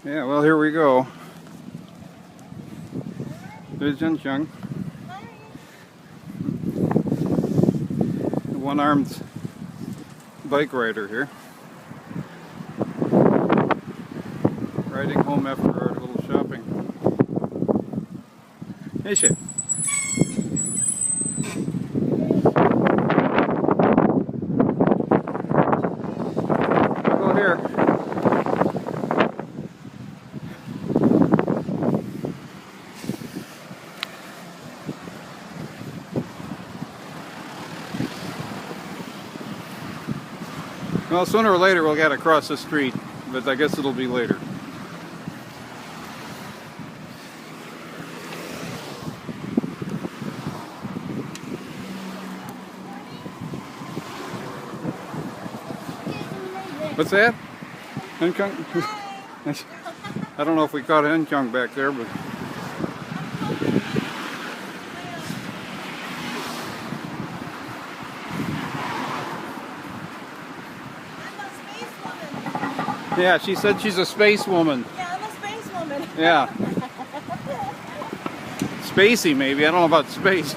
Yeah, well, here we go. There's Jen Chung. One-armed bike rider here. Riding home after our little shopping. Hey, shit. Go here. Well, sooner or later we'll get across the street, but I guess it'll be later. What's that? Henkung? I don't know if we caught Henkung back there, but... Yeah, she said she's a space woman. Yeah, I'm a space woman. Yeah. Spacey, maybe. I don't know about space.